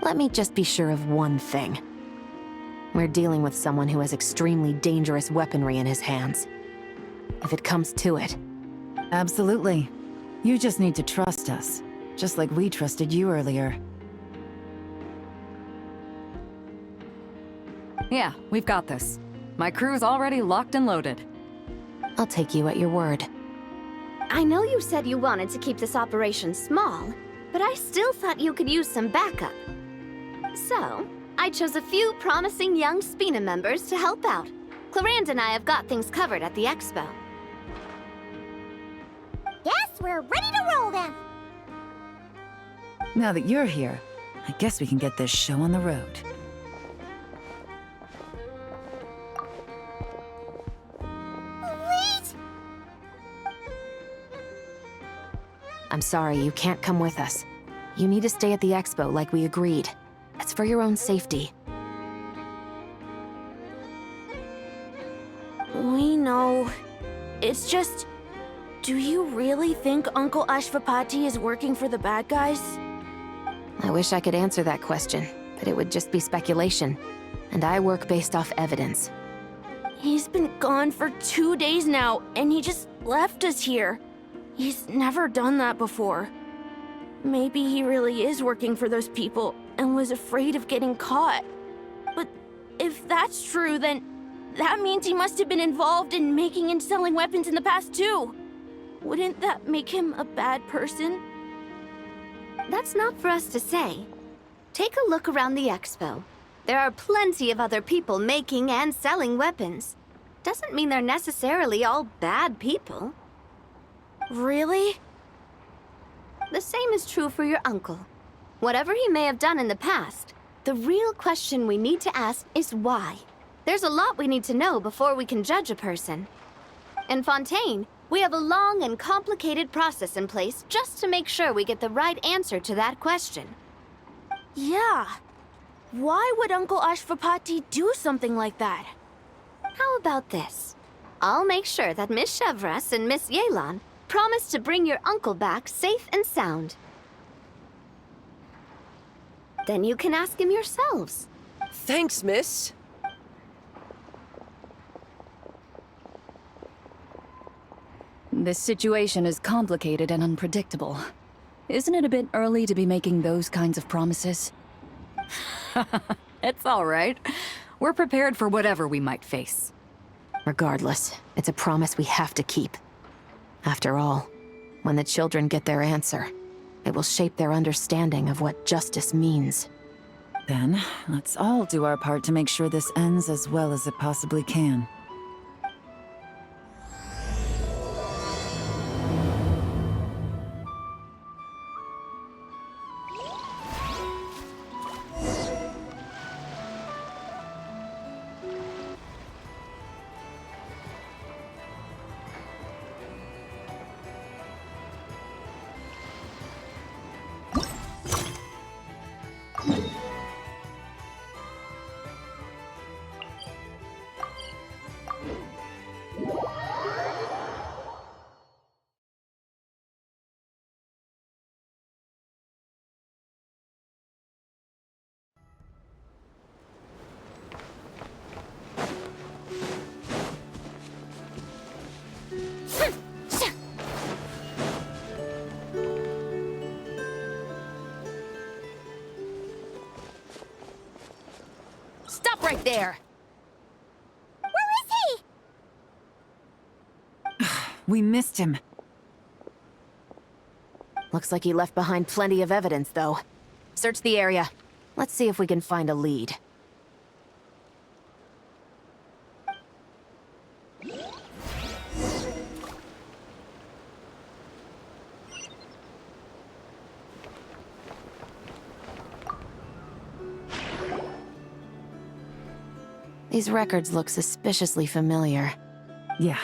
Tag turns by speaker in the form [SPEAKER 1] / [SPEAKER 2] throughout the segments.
[SPEAKER 1] Let me just be sure of one thing. We're dealing with someone who has extremely dangerous weaponry in his hands. If it comes to it.
[SPEAKER 2] Absolutely. You just need to trust us, just like we trusted you earlier.
[SPEAKER 3] Yeah, we've got this. My crew's already locked and loaded.
[SPEAKER 1] I'll take you at your word.
[SPEAKER 4] I know you said you wanted to keep this operation small, but I still thought you could use some backup. So, I chose a few promising young Spina members to help out. Clarand and I have got things covered at the expo.
[SPEAKER 5] Yes, we're ready to roll then.
[SPEAKER 2] Now that you're here, I guess we can get this show on the road.
[SPEAKER 5] Wait!
[SPEAKER 1] I'm sorry, you can't come with us. You need to stay at the expo like we agreed. It's for your own safety.
[SPEAKER 4] We know. It's just... Do you really think Uncle Ashvapati is working for the bad guys?
[SPEAKER 1] I wish I could answer that question, but it would just be speculation. And I work based off evidence.
[SPEAKER 4] He's been gone for 2 days now, and he just left us here. He's never done that before. Maybe he really is working for those people and was afraid of getting caught. But if that's true, then that means he must have been involved in making and selling weapons in the past too. Wouldn't that make him a bad person? That's not for us to say. Take a look around the expo. There are plenty of other people making and selling weapons. Doesn't mean they're necessarily all bad people. Really? The same is true for your uncle. Whatever he may have done in the past, the real question we need to ask is why. There's a lot we need to know before we can judge a person. In Fontaine, we have a long and complicated process in place just to make sure we get the right answer to that question. Yeah. Why would Uncle Ashvapati do something like that? How about this? I'll make sure that Miss Chevras and Miss Yelan promise to bring your uncle back safe and sound. Then you can ask him yourselves.
[SPEAKER 6] Thanks, miss.
[SPEAKER 3] This situation is complicated and unpredictable. Isn't it a bit early to be making those kinds of promises? It's all right. We're prepared for whatever we might face.
[SPEAKER 1] Regardless, it's a promise we have to keep. After all, when the children get their answer, it will shape their understanding of what justice means.
[SPEAKER 2] Then, let's all do our part to make sure this ends as well as it possibly can.
[SPEAKER 1] Stop right there!
[SPEAKER 5] Where is he?
[SPEAKER 2] We missed him.
[SPEAKER 1] Looks like he left behind plenty of evidence, though. Search the area. Let's see if we can find a lead. These records look suspiciously familiar.
[SPEAKER 2] Yeah.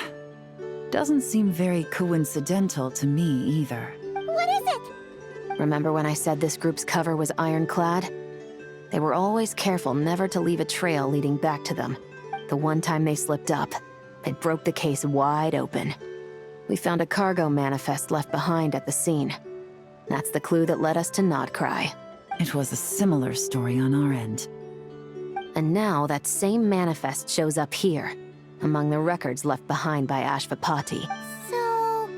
[SPEAKER 2] Doesn't seem very coincidental to me either.
[SPEAKER 5] What is it?
[SPEAKER 1] Remember when I said this group's cover was ironclad? They were always careful never to leave a trail leading back to them. The one time they slipped up, it broke the case wide open. We found a cargo manifest left behind at the scene. That's the clue that led us to Nodcry.
[SPEAKER 2] It was a similar story on our end.
[SPEAKER 1] And now that same manifest shows up here, among the records left behind by Ashvapati.
[SPEAKER 5] So,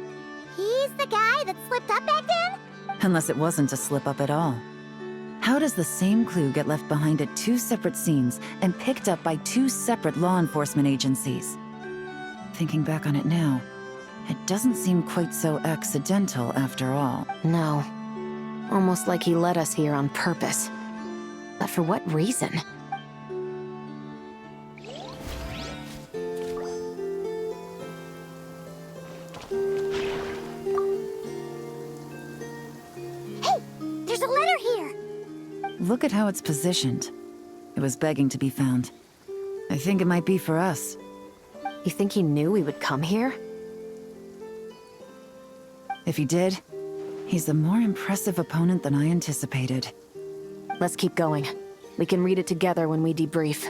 [SPEAKER 5] he's the guy that slipped up back then?
[SPEAKER 2] Unless it wasn't a slip-up at all. How does the same clue get left behind at two separate scenes and picked up by two separate law enforcement agencies? Thinking back on it now, it doesn't seem quite so accidental after all.
[SPEAKER 1] No. Almost like he led us here on purpose. But for what reason?
[SPEAKER 5] Hey, there's a letter here.
[SPEAKER 2] Look at how it's positioned. It was begging to be found. I think it might be for us.
[SPEAKER 1] You think he knew we would come here?
[SPEAKER 2] If he did, he's a more impressive opponent than I anticipated.
[SPEAKER 1] Let's keep going. We can read it together when we debrief.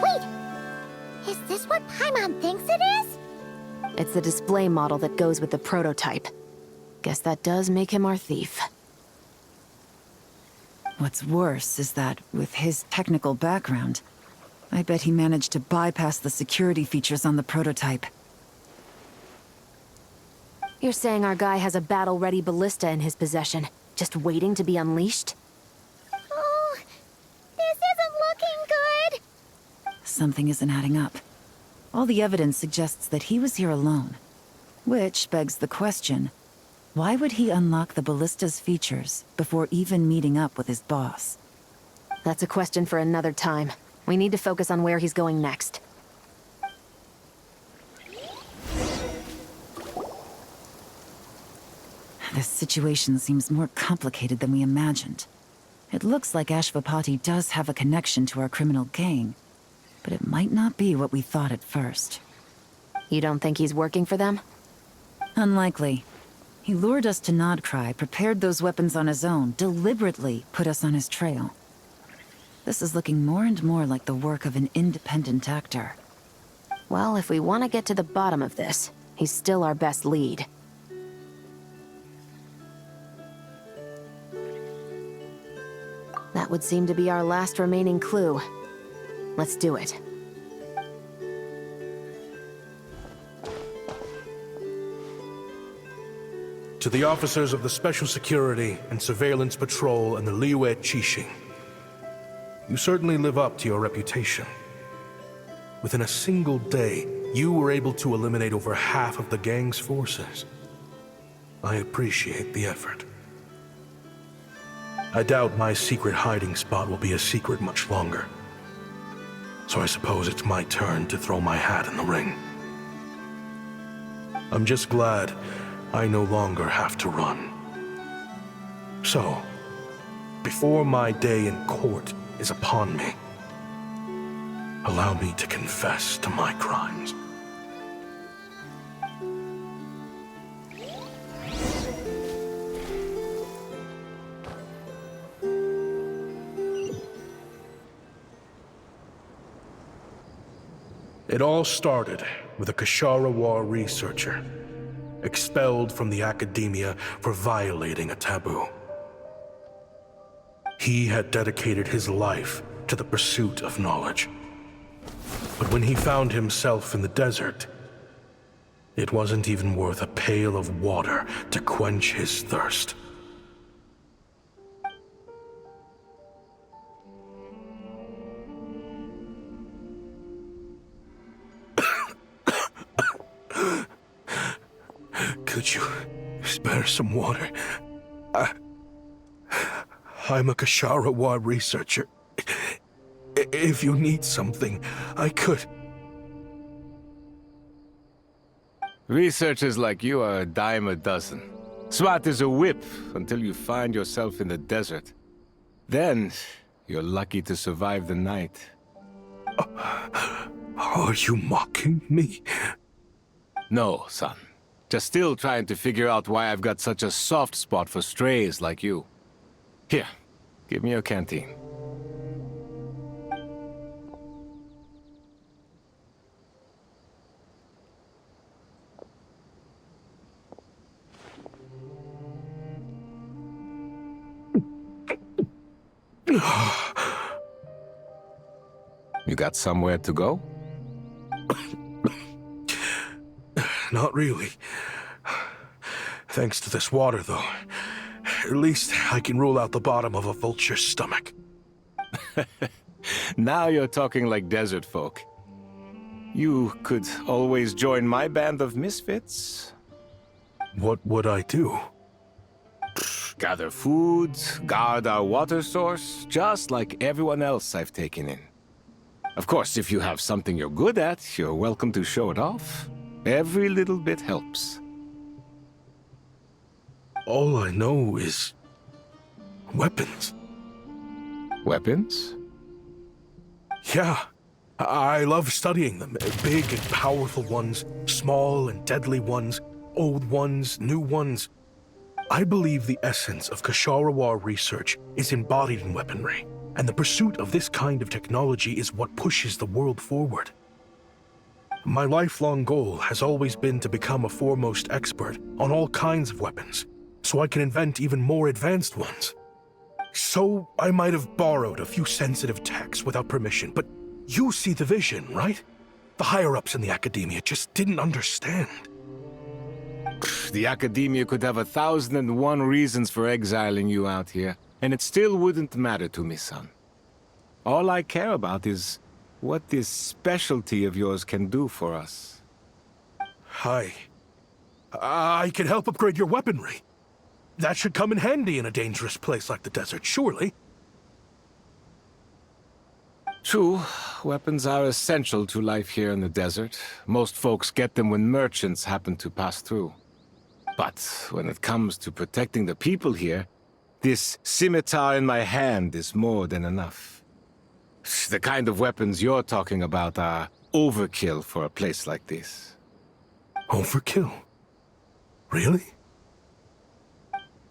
[SPEAKER 5] Wait! Is this what Paimon thinks it is?
[SPEAKER 1] It's the display model that goes with the prototype. Guess that does make him our thief.
[SPEAKER 2] What's worse is that, with his technical background, I bet he managed to bypass the security features on the prototype.
[SPEAKER 1] You're saying our guy has a battle-ready ballista in his possession, just waiting to be unleashed?
[SPEAKER 5] Oh, this isn't looking good.
[SPEAKER 2] Something isn't adding up. All the evidence suggests that he was here alone. Which begs the question, why would he unlock the ballista's features before even meeting up with his boss?
[SPEAKER 1] That's a question for another time. We need to focus on where he's going next.
[SPEAKER 2] This situation seems more complicated than we imagined. It looks like Ashvapati does have a connection to our criminal gang, but it might not be what we thought at first.
[SPEAKER 1] You don't think he's working for them?
[SPEAKER 2] Unlikely. He lured us to Nodcry, prepared those weapons on his own, deliberately put us on his trail. This is looking more and more like the work of an independent actor.
[SPEAKER 1] Well, if we want to get to the bottom of this, he's still our best lead. That would seem to be our last remaining clue. Let's do it.
[SPEAKER 7] To the officers of the Special Security and Surveillance Patrol and the Liyue Qixing, you certainly live up to your reputation. Within a single day, you were able to eliminate over half of the gang's forces. I appreciate the effort. I doubt my secret hiding spot will be a secret much longer. So I suppose it's my turn to throw my hat in the ring. I'm just glad I no longer have to run. So, before my day in court is upon me, allow me to confess to my crimes. It all started with a Kashara War researcher, expelled from the academia for violating a taboo. He had dedicated his life to the pursuit of knowledge. But when he found himself in the desert, it wasn't even worth a pail of water to quench his thirst. Could you spare some water? I'm a Kashara War researcher. If you need something, I could.
[SPEAKER 8] Researchers like you are a dime a dozen. Smart as a whip until you find yourself in the desert. Then, you're lucky to survive the night.
[SPEAKER 7] Are you mocking me?
[SPEAKER 8] No, son. Just still trying to figure out why I've got such a soft spot for strays like you. Here, give me your canteen. You got somewhere to go?
[SPEAKER 7] Not really. Thanks to this water, though. At least I can rule out the bottom of a vulture's stomach.
[SPEAKER 8] Now you're talking like desert folk. You could always join my band of misfits.
[SPEAKER 7] What would I do?
[SPEAKER 8] Gather food, guard our water source, just like everyone else I've taken in. Of course, if you have something you're good at, you're welcome to show it off. Every little bit helps.
[SPEAKER 7] All I know is... weapons.
[SPEAKER 8] Weapons?
[SPEAKER 7] Yeah. I love studying them. Big and powerful ones, small and deadly ones, old ones, new ones. I believe the essence of Kshatriya research is embodied in weaponry, and the pursuit of this kind of technology is what pushes the world forward. My lifelong goal has always been to become a foremost expert on all kinds of weapons, so I can invent even more advanced ones. So I might have borrowed a few sensitive techs without permission, but you see the vision, right? The higher-ups in the academia just didn't understand.
[SPEAKER 8] The academia could have 1,001 reasons for exiling you out here, and it still wouldn't matter to me, son. All I care about is what this specialty of yours can do for us.
[SPEAKER 7] I can help upgrade your weaponry. That should come in handy in a dangerous place like the desert, surely.
[SPEAKER 8] True, weapons are essential to life here in the desert. Most folks get them when merchants happen to pass through. But when it comes to protecting the people here, this scimitar in my hand is more than enough. The kind of weapons you're talking about are overkill for a place like this.
[SPEAKER 7] Overkill? Really?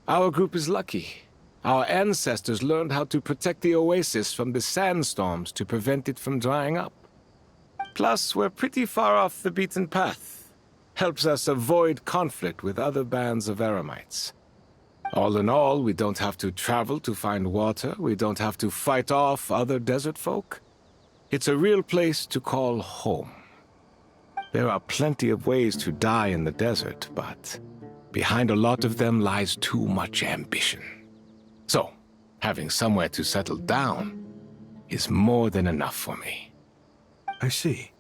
[SPEAKER 8] Our group is lucky. Our ancestors learned how to protect the oasis from the sandstorms to prevent it from drying up. Plus, we're pretty far off the beaten path. Helps us avoid conflict with other bands of Eremites. All in all, we don't have to travel to find water, we don't have to fight off other desert folk. It's a real place to call home. There are plenty of ways to die in the desert, but behind a lot of them lies too much ambition. So, having somewhere to settle down is more than enough for me.
[SPEAKER 7] I see.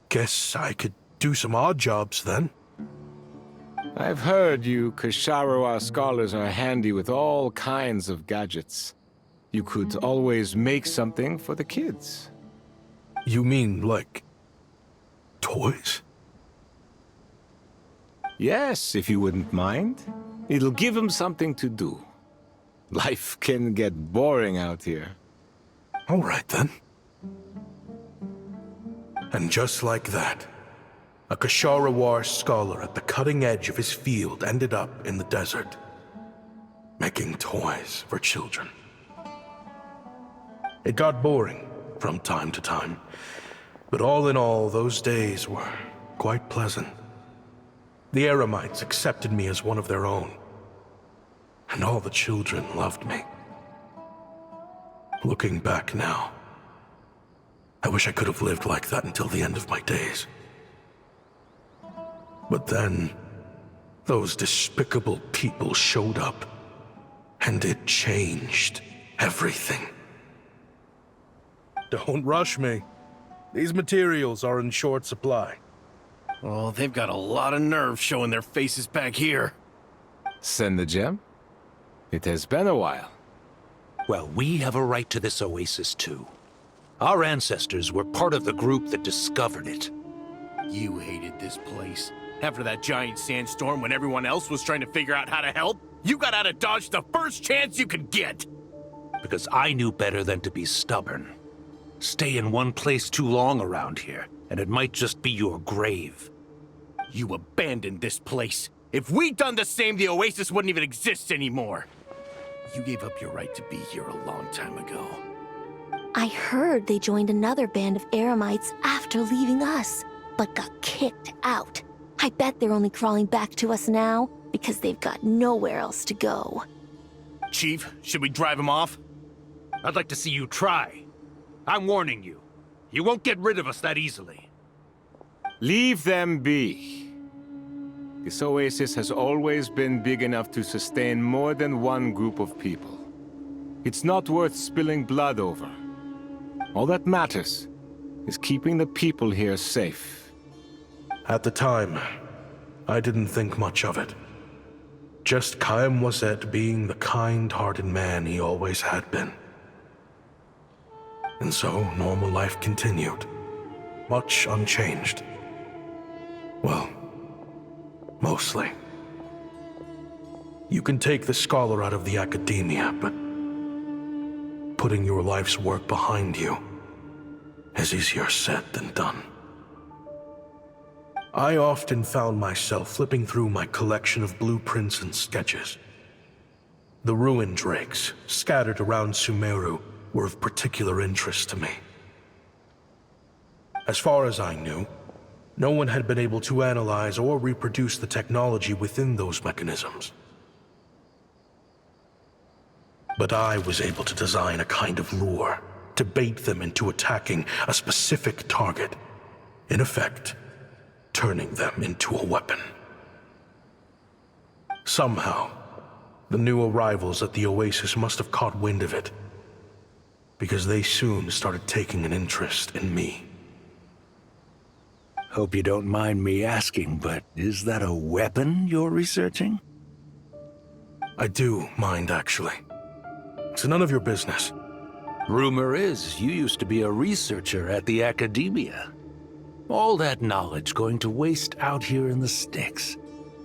[SPEAKER 7] Guess I could do some odd jobs then.
[SPEAKER 8] I've heard you Kshatriya scholars are handy with all kinds of gadgets. You could always make something for the kids.
[SPEAKER 7] You mean, like, toys?
[SPEAKER 8] Yes, if you wouldn't mind. It'll give them something to do. Life can get boring out here.
[SPEAKER 7] All right, then. And just like that, a Kshatriya scholar at the cutting edge of his field ended up in the desert, making toys for children. It got boring from time to time, but all in all, those days were quite pleasant. The Eremites accepted me as one of their own, and all the children loved me. Looking back now, I wish I could have lived like that until the end of my days. But then, those despicable people showed up, and it changed everything. Don't rush me. These materials are in short supply.
[SPEAKER 9] Oh, they've got a lot of nerve showing their faces back here.
[SPEAKER 8] Send the gem? It has been a while.
[SPEAKER 10] Well, we have a right to this oasis, too. Our ancestors were part of the group that discovered it.
[SPEAKER 9] You hated this place. After that giant sandstorm when everyone else was trying to figure out how to help, you got out of Dodge the first chance you could get!
[SPEAKER 10] Because I knew better than to be stubborn. Stay in one place too long around here, and it might just be your grave.
[SPEAKER 9] You abandoned this place. If we'd done the same, the Oasis wouldn't even exist anymore. You gave up your right to be here a long time ago.
[SPEAKER 5] I heard they joined another band of Eremites after leaving us, but got kicked out. I bet they're only crawling back to us now because they've got nowhere else to go.
[SPEAKER 9] Chief, should we drive him off?
[SPEAKER 10] I'd like to see you try. I'm warning you. You won't get rid of us that easily.
[SPEAKER 8] Leave them be. This oasis has always been big enough to sustain more than one group of people. It's not worth spilling blood over. All that matters is keeping the people here safe.
[SPEAKER 7] At the time, I didn't think much of it. Just Chaim Wazet being the kind-hearted man he always had been. And so, normal life continued. Much unchanged. Well, mostly. You can take the scholar out of the academia, but putting your life's work behind you is easier said than done. I often found myself flipping through my collection of blueprints and sketches. The ruin drakes scattered around Sumeru were of particular interest to me. As far as I knew, no one had been able to analyze or reproduce the technology within those mechanisms. But I was able to design a kind of lure to bait them into attacking a specific target, in effect, turning them into a weapon. Somehow, the new arrivals at the Oasis must have caught wind of it, because they soon started taking an interest in me.
[SPEAKER 10] Hope you don't mind me asking, but is that a weapon you're researching?
[SPEAKER 7] I do mind, actually. It's none of your business.
[SPEAKER 10] Rumor is you used to be a researcher at the academia. All that knowledge going to waste out here in the sticks.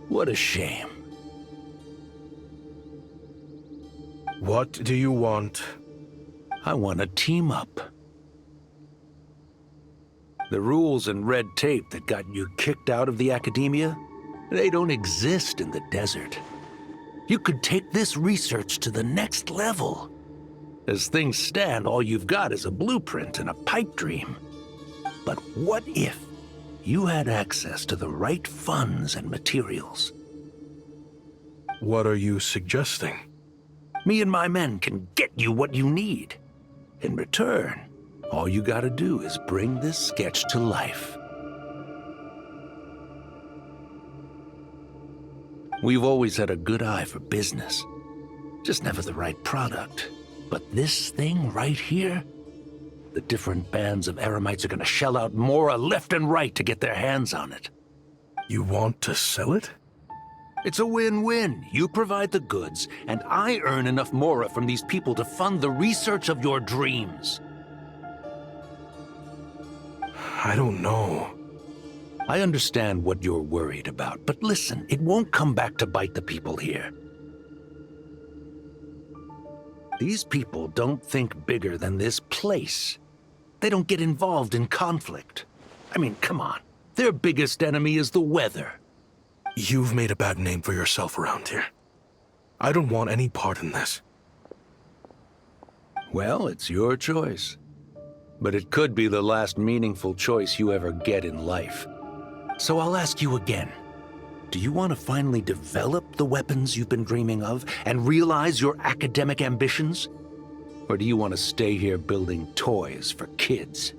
[SPEAKER 10] What a shame.
[SPEAKER 7] What do you want?
[SPEAKER 10] I want to team up. The rules and red tape that got you kicked out of the academia, they don't exist in the desert. You could take this research to the next level. As things stand, all you've got is a blueprint and a pipe dream. But what if you had access to the right funds and materials?
[SPEAKER 7] What are you suggesting?
[SPEAKER 10] Me and my men can get you what you need. In return, all you gotta do is bring this sketch to life. We've always had a good eye for business, just never the right product. But this thing right here, the different bands of Eremites are gonna shell out Mora left and right to get their hands on it.
[SPEAKER 7] You want to sell it?
[SPEAKER 10] It's a win-win. You provide the goods, and I earn enough Mora from these people to fund the research of your dreams.
[SPEAKER 7] I don't know.
[SPEAKER 10] I understand what you're worried about, but listen, it won't come back to bite the people here. These people don't think bigger than this place. They don't get involved in conflict. I mean, come on. Their biggest enemy is the weather.
[SPEAKER 7] You've made a bad name for yourself around here. I don't want any part in this.
[SPEAKER 10] Well, it's your choice. But it could be the last meaningful choice you ever get in life. So I'll ask you again. Do you want to finally develop the weapons you've been dreaming of and realize your academic ambitions? Or do you want to stay here building toys for kids?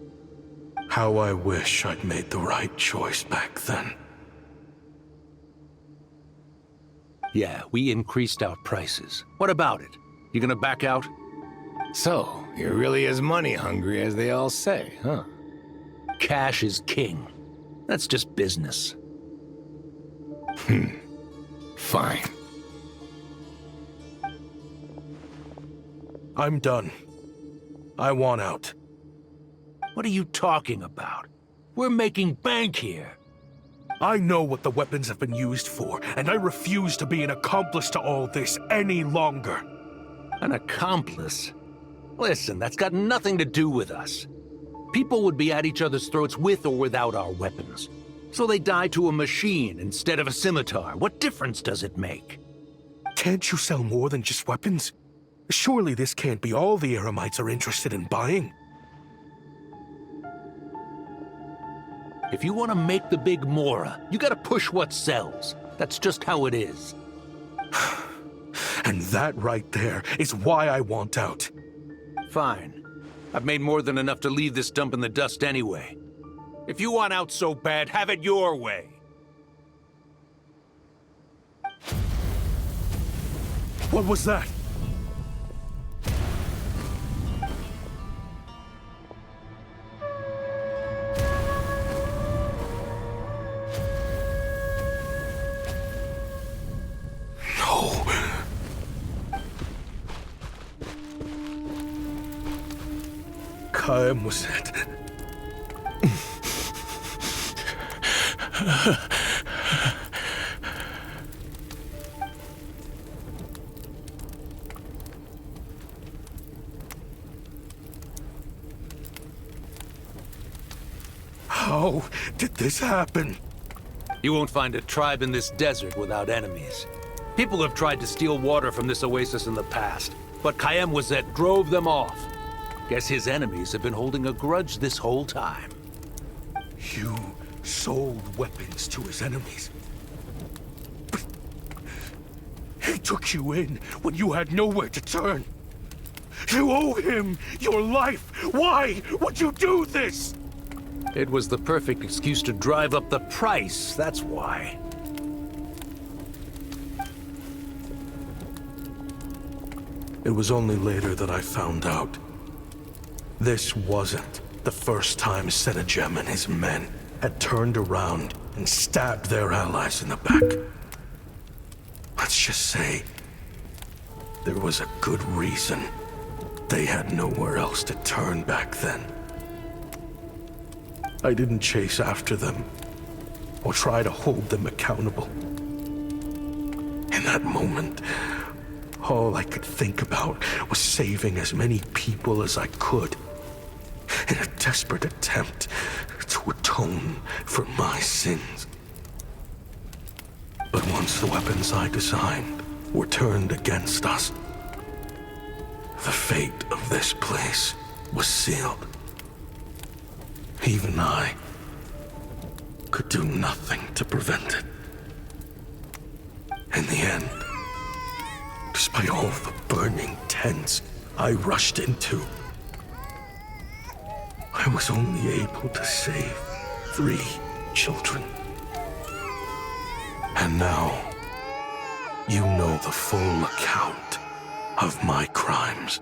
[SPEAKER 7] How I wish I'd made the right choice back then.
[SPEAKER 10] Yeah, we increased our prices. What about it? You gonna back out?
[SPEAKER 8] So, you're really as money hungry as they all say, huh?
[SPEAKER 10] Cash is king. That's just business.
[SPEAKER 8] Fine.
[SPEAKER 7] I'm done. I want out.
[SPEAKER 10] What are you talking about? We're making bank here.
[SPEAKER 7] I know what the weapons have been used for, and I refuse to be an accomplice to all this any longer.
[SPEAKER 10] An accomplice? Listen, that's got nothing to do with us. People would be at each other's throats with or without our weapons. So they die to a machine instead of a scimitar. What difference does it make?
[SPEAKER 7] Can't you sell more than just weapons? Surely this can't be all the Eremites are interested in buying.
[SPEAKER 10] If you want to make the big Mora, you gotta push what sells. That's just how it is.
[SPEAKER 7] And that right there is why I want out.
[SPEAKER 10] Fine. I've made more than enough to leave this dump in the dust anyway.
[SPEAKER 9] If you want out so bad, have it your way.
[SPEAKER 7] What was that? No. Kaim was it. How did this happen?
[SPEAKER 10] You won't find a tribe in this desert without enemies. People have tried to steal water from this oasis in the past, but Kaim Wazet drove them off. Guess his enemies have been holding a grudge this whole time.
[SPEAKER 7] You sold weapons to his enemies. But he took you in when you had nowhere to turn. You owe him your life. Why would you do this?
[SPEAKER 10] It was the perfect excuse to drive up the price, that's why.
[SPEAKER 7] It was only later that I found out. This wasn't the first time Senajem and his men had turned around and stabbed their allies in the back. Let's just say, there was a good reason they had nowhere else to turn back then. I didn't chase after them, or try to hold them accountable. In that moment, all I could think about was saving as many people as I could, in a desperate attempt to atone for my sins. But once the weapons I designed were turned against us, the fate of this place was sealed. Even I could do nothing to prevent it. In the end, despite all the burning tents I rushed into, I was only able to save 3 children. And now, you know the full account of my crimes.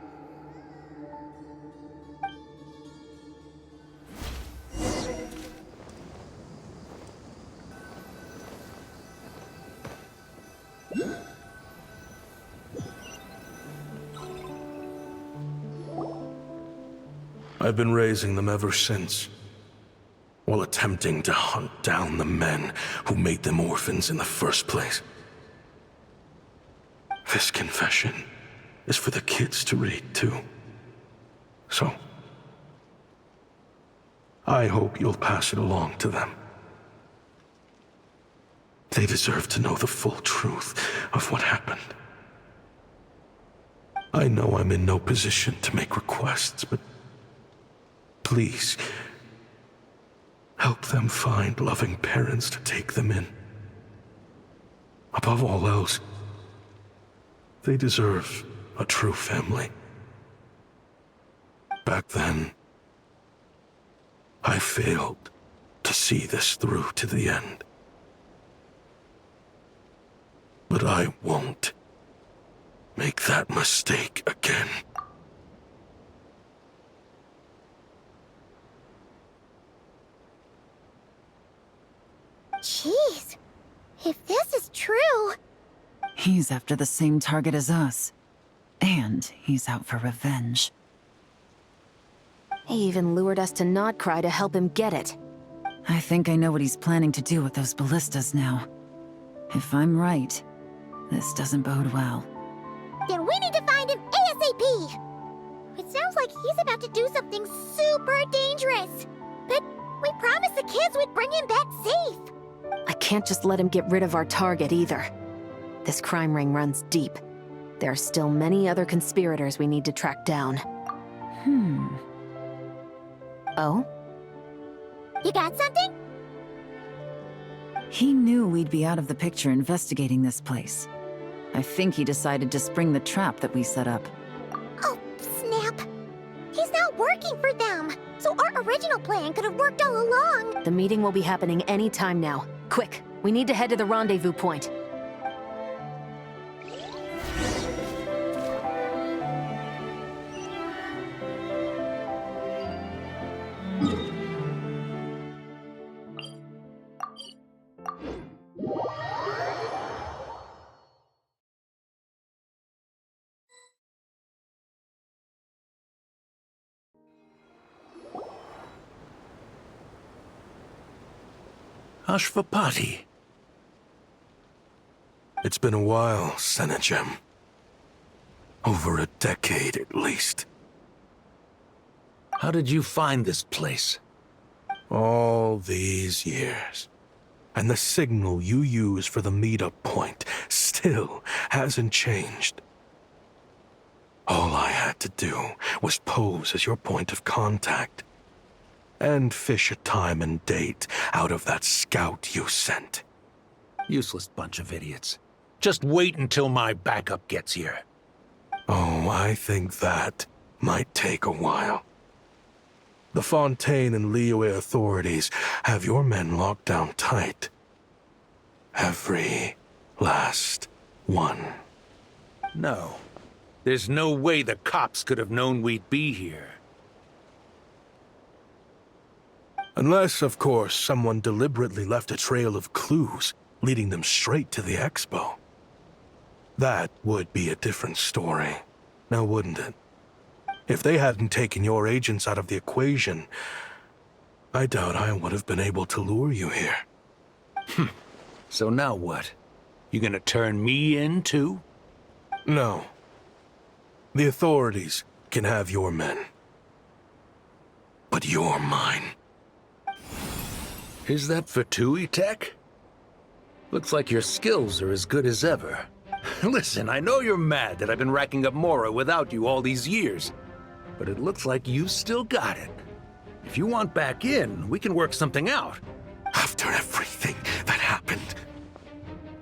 [SPEAKER 7] I've been raising them ever since, while attempting to hunt down the men who made them orphans in the first place. This confession is for the kids to read, too. So, I hope you'll pass it along to them. They deserve to know the full truth of what happened. I know I'm in no position to make requests, but please, help them find loving parents to take them in. Above all else, they deserve a true family. Back then, I failed to see this through to the end. But I won't make that mistake again.
[SPEAKER 5] Jeez, if this is true...
[SPEAKER 2] He's after the same target as us. And he's out for revenge.
[SPEAKER 1] He even lured us to Nodcry to help him get it.
[SPEAKER 2] I think I know what he's planning to do with those ballistas now. If I'm right, this doesn't bode well.
[SPEAKER 5] Then we need to find him ASAP! It sounds like he's about to do something super dangerous. But we promised the kids we'd bring him back safe.
[SPEAKER 1] I can't just let him get rid of our target either. This crime ring runs deep. There are still many other conspirators we need to track down. Oh?
[SPEAKER 5] You got something?
[SPEAKER 2] He knew we'd be out of the picture investigating this place. I think he decided to spring the trap that we set up.
[SPEAKER 5] Oh, snap. He's not working for them. So our original plan could have worked all along.
[SPEAKER 1] The meeting will be happening any time now. Quick, we need to head to the rendezvous point.
[SPEAKER 10] Ashvapati.
[SPEAKER 7] It's been a while, Senegem. Over a decade, at least.
[SPEAKER 10] How did you find this place?
[SPEAKER 7] All these years. And the signal you use for the meetup point still hasn't changed. All I had to do was pose as your point of contact. And fish a time and date out of that scout you sent.
[SPEAKER 10] Useless bunch of idiots. Just wait until my backup gets here.
[SPEAKER 7] Oh, I think that might take a while. The Fontaine and Liyue authorities have your men locked down tight. Every last one.
[SPEAKER 10] No. There's no way the cops could have known we'd be here.
[SPEAKER 7] Unless, of course, someone deliberately left a trail of clues, leading them straight to the expo. That would be a different story, now wouldn't it? If they hadn't taken your agents out of the equation, I doubt I would have been able to lure you here.
[SPEAKER 10] So now what? You gonna turn me in, too?
[SPEAKER 7] No. The authorities can have your men. But you're mine.
[SPEAKER 10] Is that for Tui Tech? Looks like your skills are as good as ever. Listen, I know you're mad that I've been racking up Mora without you all these years, but it looks like you still got it. If you want back in, we can work something out.
[SPEAKER 7] After everything that happened,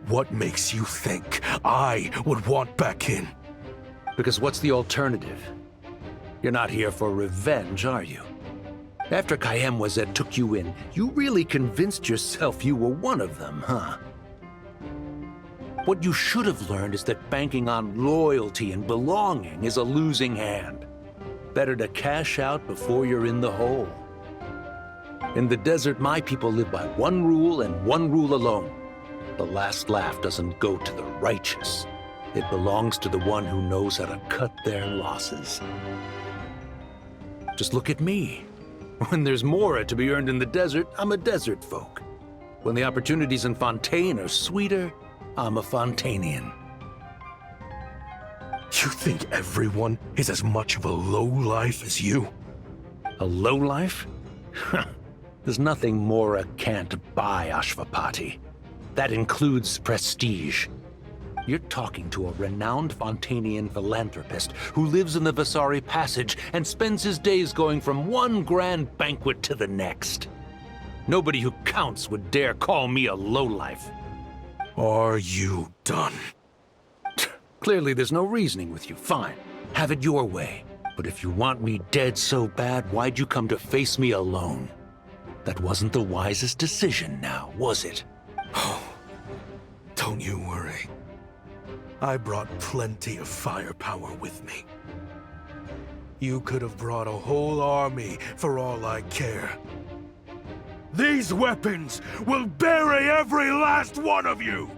[SPEAKER 7] what makes you think I would want back in?
[SPEAKER 10] Because what's the alternative? You're not here for revenge, are you? After Kayemwazet took you in, you really convinced yourself you were one of them, huh? What you should have learned is that banking on loyalty and belonging is a losing hand. Better to cash out before you're in the hole. In the desert, my people live by one rule and one rule alone. The last laugh doesn't go to the righteous. It belongs to the one who knows how to cut their losses. Just look at me. When there's Mora to be earned in the desert, I'm a desert folk. When the opportunities in Fontaine are sweeter, I'm a Fontainian.
[SPEAKER 7] You think everyone is as much of a lowlife as you?
[SPEAKER 10] A lowlife? There's nothing Mora can't buy, Ashvapati. That includes prestige. You're talking to a renowned Fontainian philanthropist who lives in the Vasari Passage and spends his days going from one grand banquet to the next. Nobody who counts would dare call me a lowlife.
[SPEAKER 7] Are you done?
[SPEAKER 10] Clearly there's no reasoning with you. Fine. Have it your way. But if you want me dead so bad, why'd you come to face me alone? That wasn't the wisest decision now, was it?
[SPEAKER 7] Oh, don't you worry. I brought plenty of firepower with me. You could have brought a whole army for all I care. These weapons will bury every last one of you!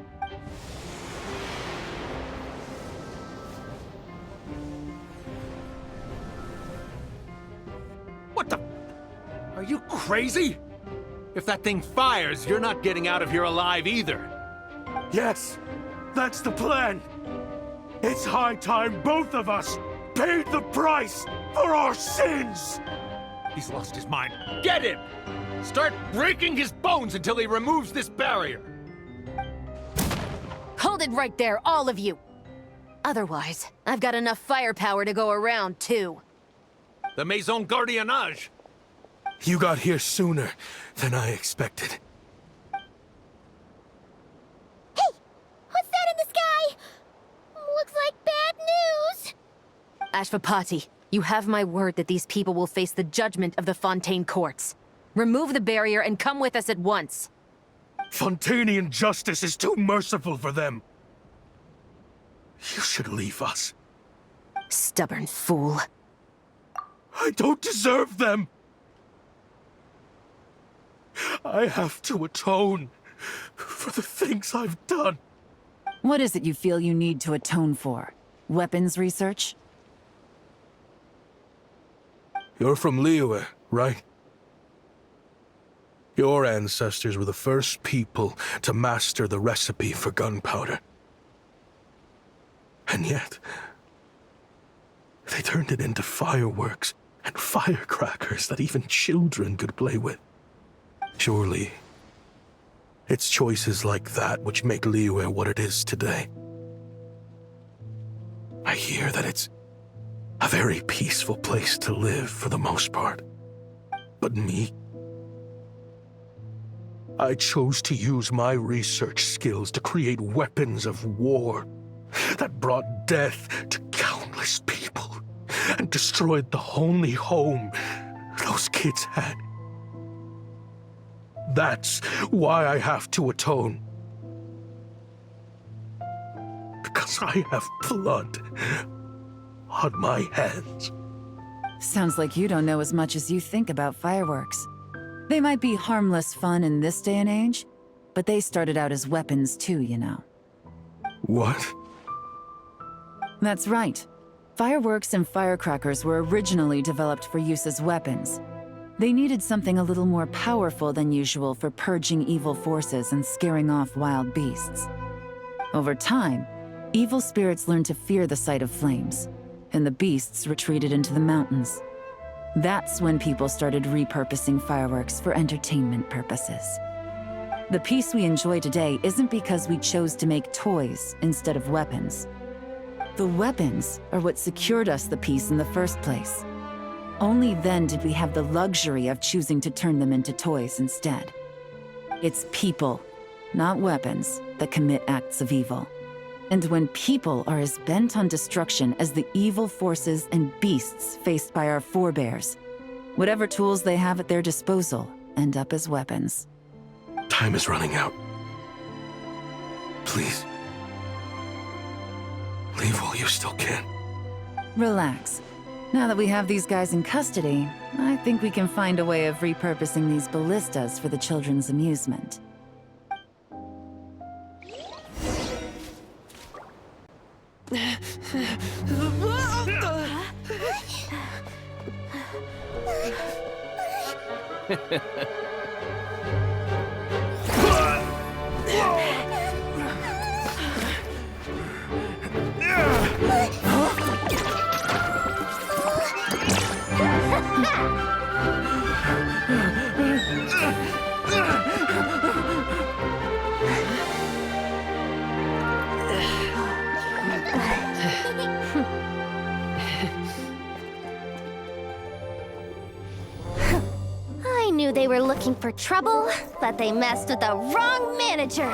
[SPEAKER 10] What the? Are you crazy? If that thing fires, you're not getting out of here alive either.
[SPEAKER 7] Yes, that's the plan. It's high time both of us paid the price for our sins!
[SPEAKER 10] He's lost his mind. Get him! Start breaking his bones until he removes this barrier!
[SPEAKER 1] Hold it right there, all of you! Otherwise, I've got enough firepower to go around, too.
[SPEAKER 10] The Maison Gardiennage!
[SPEAKER 7] You got here sooner than I expected.
[SPEAKER 5] Hey! What's that in the sky? Looks like bad news!
[SPEAKER 1] Ashvapati, You have my word that these people will face the judgment of the Fontaine courts. Remove the barrier and come with us at once.
[SPEAKER 7] Fontainian justice is too merciful for them. You should leave us.
[SPEAKER 1] Stubborn fool.
[SPEAKER 7] I don't deserve them. I have to atone for the things I've done.
[SPEAKER 2] What is it you feel you need to atone for? Weapons research?
[SPEAKER 7] You're from Liyue, right? Your ancestors were the first people to master the recipe for gunpowder. And yet, they turned it into fireworks and firecrackers that even children could play with. Surely, it's choices like that which make Liyue what it is today. I hear that it's a very peaceful place to live for the most part. But me? I chose to use my research skills to create weapons of war that brought death to countless people and destroyed the only home those kids had. That's why I have to atone. Because I have blood on my hands.
[SPEAKER 2] Sounds like you don't know as much as you think about fireworks. They might be harmless fun in this day and age, but they started out as weapons too, you know.
[SPEAKER 7] What?
[SPEAKER 2] That's right. Fireworks and firecrackers were originally developed for use as weapons. They needed something a little more powerful than usual for purging evil forces and scaring off wild beasts. Over time, evil spirits learned to fear the sight of flames, and the beasts retreated into the mountains. That's when people started repurposing fireworks for entertainment purposes. The peace we enjoy today isn't because we chose to make toys instead of weapons. The weapons are what secured us the peace in the first place. Only then did we have the luxury of choosing to turn them into toys instead. It's people, not weapons, that commit acts of evil. And when people are as bent on destruction as the evil forces and beasts faced by our forebears, whatever tools they have at their disposal end up as weapons.
[SPEAKER 7] Time is running out. Please. Leave while you still can.
[SPEAKER 2] Relax. Now that we have these guys in custody, I think we can find a way of repurposing these ballistas for the children's amusement.
[SPEAKER 5] I knew they were looking for trouble, but they messed with the wrong manager.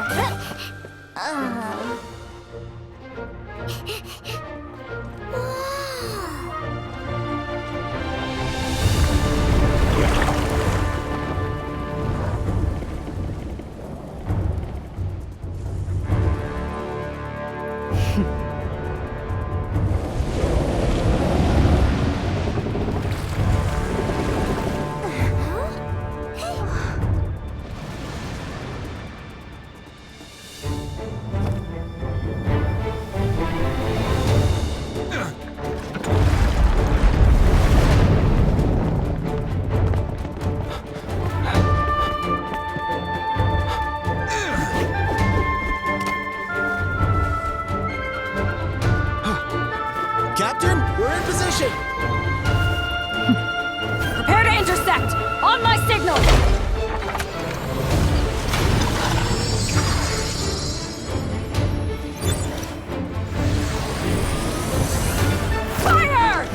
[SPEAKER 11] Captain, we're in position!
[SPEAKER 3] Prepare to intersect! On my signal! Fire!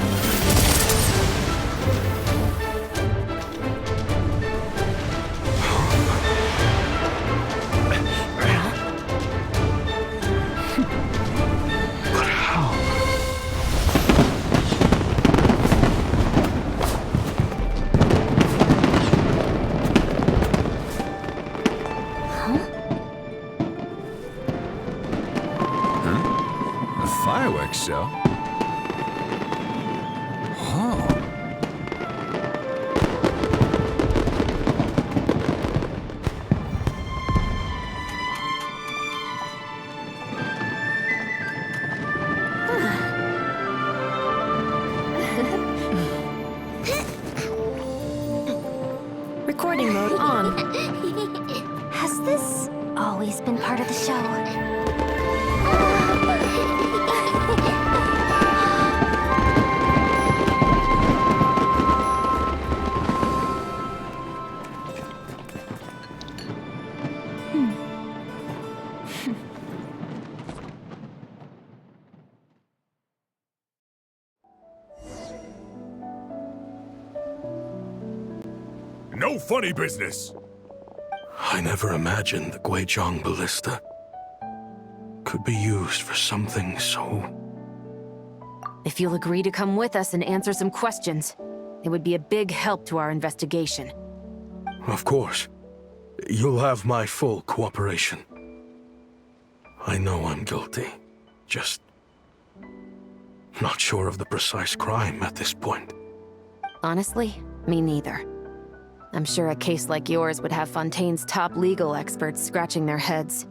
[SPEAKER 7] But how?
[SPEAKER 12] so. Huh.
[SPEAKER 1] Recording mode on.
[SPEAKER 5] Has this always been part of the show?
[SPEAKER 12] No funny business!
[SPEAKER 7] I never imagined the Guizhong ballista could be used for something so...
[SPEAKER 1] If you'll agree to come with us and answer some questions, it would be a big help to our investigation.
[SPEAKER 7] Of course. You'll have my full cooperation. I know I'm guilty. Just... not sure of the precise crime at this point.
[SPEAKER 1] Honestly, me neither. I'm sure a case like yours would have Fontaine's top legal experts scratching their heads.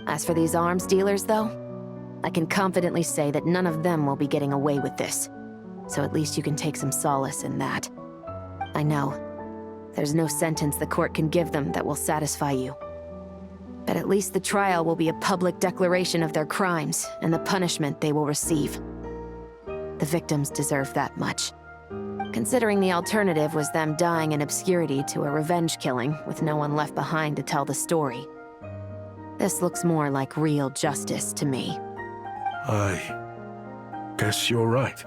[SPEAKER 1] As for these arms dealers, though, I can confidently say that none of them will be getting away with this. So at least you can take some solace in that. I know, there's no sentence the court can give them that will satisfy you. But at least the trial will be a public declaration of their crimes and the punishment they will receive. The victims deserve that much. Considering the alternative was them dying in obscurity to a revenge killing with no one left behind to tell the story. This looks more like real justice to me.
[SPEAKER 7] I guess you're right.